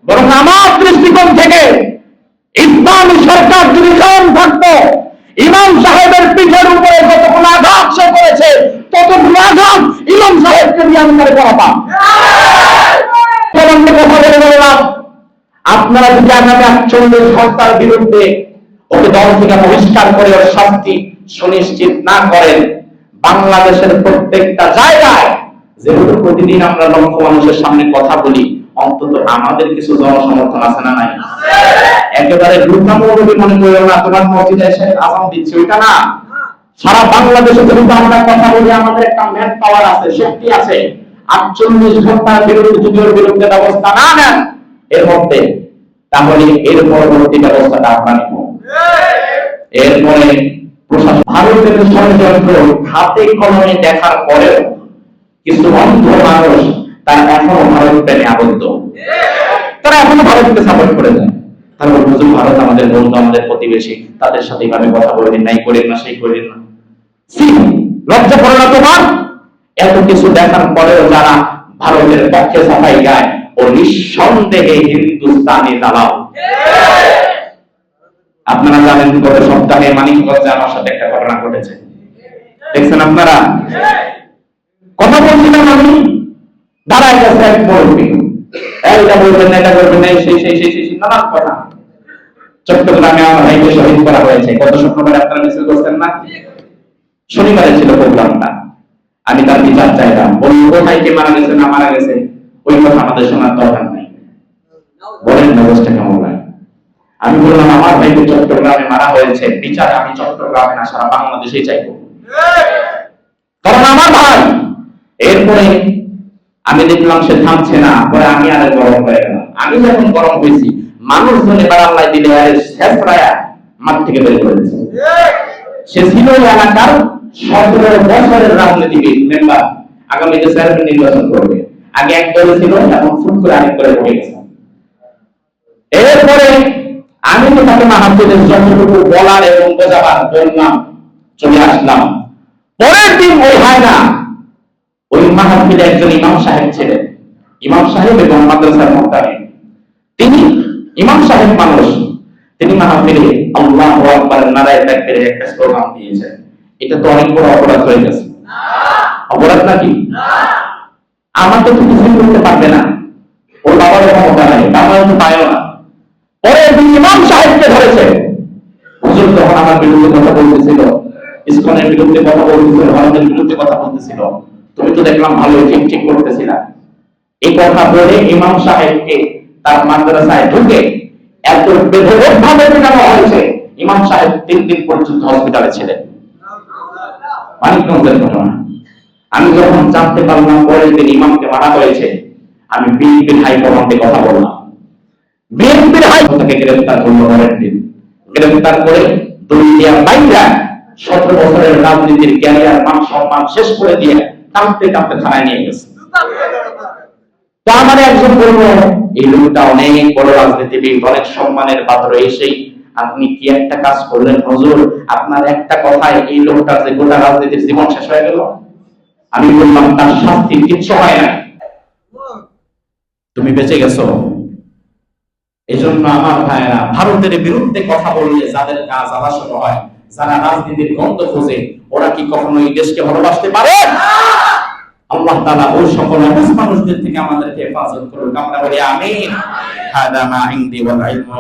বরং আমার দৃষ্টিকোণ থেকে ইসলামী সরকার যদি কায়েম থাকতো, ইমাম সাহেবের পিঠের উপরে যতগুলো আঘাত সে করেছে ততগুলো আঘাত ইমাম সাহেবকে দিয়ে আমি তার করাতাম। কথা বলে বললাম, আপনারা যদি আগামী 48 ঘন্টার বিরুদ্ধে ওকে দল থেকে বহিষ্কার করে ওর শাস্তি সুনিশ্চিত না করেন, বাংলাদেশের প্রত্যেকটা জায়গায় যেহেতু প্রতিদিন আমরা লক্ষ মানুষের সামনে কথা বলি, অন্তত আমাদের কিছু জনসমর্থন আছে না নাই? একেবারে লুকামৌলবী মনে করো না, তোমার মসজিদে এসে আযান দিচ্ছে ওইটা না। সারা বাংলাদেশে যেহেতু আমরা কথা বলি, আমাদের একটা ম্যান পাওয়ার আছে, শক্তি আছে। 48 ঘন্টার বিরুদ্ধে যদি ওর বিরুদ্ধে ব্যবস্থা না নেন এর মধ্যে, তাহলে এর পরবর্তী ব্যবস্থাটা আপনারা নিব। এরপরে প্রশাসন ভারতের ষড়যন্ত্র হাতে কলমে দেখার পরেও কিছু অন্ধ মানুষ তারা এখনো ভারত প্রেমে আবদ্ধ, তারা এখনো ভারতকে সাপোর্ট করে যায়। তারপর হুজুর ভারত আমাদের বন্ধু, আমাদের প্রতিবেশী, তাদের সাথে এইভাবে কথা বলবেন নাই, করেন না, সেই করেন না। লজ্জা করে না তোমার? এত কিছু দেখার পরেও যারা ভারতের পক্ষে সাফাই গায় ও নিঃসন্দেহে হিন্দুস্তানি দালাল। আপনারা জানেন গত সপ্তাহে মানিকগঞ্জে আমার সাথে একটা ঘটনা ঘটেছে, দেখছেন আপনারা? কথা বলছিলাম আমি, দাঁড়ায় গেছে এক মুরব্বী, এইটা বলবেন না, এটা করবেন না, সেই নানান কথা। চট্টগ্রামে আমার ভাইকে শহীদ করা হয়েছে গত শুক্রবার, আপনারা মিছিল করছেন না? শনিবারে ছিল প্রোগ্রামটা। আমি তার বিচার চাইলাম, বলুন কোথায় কে মারা গেছে না মারা গেছে ওই কথা আমাদের শোনার দরকার নাই, বলেন ব্যবস্থা কেমন লাগে। আমি বললাম আমার ভাইকে চট্টগ্রামে মারা হয়েছে, বিচার আমি চট্টগ্রামে না সারা বাংলাদেশেই চাইবো, কারণ আমার ভাই। এরপরে আমি দেখলাম সে থামছে না, পরে আমি আরে গরম হয়ে গেলাম। আমি যখন গরম হয়েছি, মানুষজন এবার আল্লাহ দিলে শেষরায়া মাঠ থেকে বের করে দিয়েছে। সে ছিল এলাকার 17 বছরের রাজনীতিবিদ, মেম্বার, আগামীতে চেয়ারম্যান নির্বাচন করবে। আগে এক দলে ছিল, এখন ফুট করে আরেক দলে পড়ে গেছে। এরপরে আমি তো তাকে মাহফিলের যতটুকু বলার এবং বোঝাবার বললাম, চলে আসলাম। পরের দিন ওই হয় না, ওই মাহফিলে একজন ইমাম সাহেব ছিলেন, ইমাম সাহেব এবং মাদ্রাসার মুহতামিম। তিনি ইমাম সাহেব মানুষ, তিনি মাহফিলে আল্লাহু আকবার নারায়ে তাকবীরের একটা স্লোগান দিয়েছেন। এটা তো অনেক বড় অপরাধ হয়ে গেছে। অপরাধ নাকি? আমাকে তো কিছু করতে পারবে না, ওর বাবার ক্ষমতা নাই, বাবা তো পায়ও না। পরে ইমাম সাহেবকে ধরেছে। হুজুর যখন আমার বিরুদ্ধে কথা বলতেছিল, ইসলামের বিরুদ্ধে কথা বলতেছিল, ভারতের বিরুদ্ধে কথা বলতেছিল, তুমি তো দেখলাম ভালো ঠিক করতেছিলা। এই কথা বলে ইমাম সাহেবকে তার মাদ্রাসায় ঢুকে এত বেধড়কভাবে পেটানো হয়েছে, ইমাম সাহেব 3 দিন পর্যন্ত হসপিটালে ছিলেন। মানিকগঞ্জের ঘটনা। আমি যখন জানতে পারলাম পরের দিন ইমামকে মারা হয়েছে, আমি বিএনপির হাইকমান্ডে কথা বললাম। বিএনপির হাইকমান্ডকে গ্রেফতার করলো পরের দিন। গ্রেফতার করে দুনিয়া বাইরা 17 বছরের রাজনীতির ক্যারিয়ার মান সম্মান শেষ করে দিয়ে কাঁদতে কাঁদতে থানায় নিয়ে গেছে। তো আমার একজন বললো, এই লোকটা অনেক বড় রাজনীতিবিদ, অনেক সম্মানের পাত্র, এসেই আপনি কি একটা কাজ করলেন হুজুর, আপনার একটা কথায় এই লোকটার যে গোটা রাজনীতির জীবন শেষ হয়ে গেল। আমি বললাম তার শাস্তি কিচ্ছু হয় না, তুমি বেঁচে গেছো। এজন্য আমার ভাইয়েরা, ভারতের বিরুদ্ধে কথা বললে যাদের কাজ আলাসন হয়, যারা রাজনীতির গন্ধ খোঁজে, ওরা কি কখনো এই দেশকে ভালোবাসতে পারে? আল্লাহ তাআলা ওই সকল মানুষদের থেকে আমাদেরকে হেফাজত করুন। আমরা বলি আমিন। হাদা মা ইনদি ওয়াল ইলমু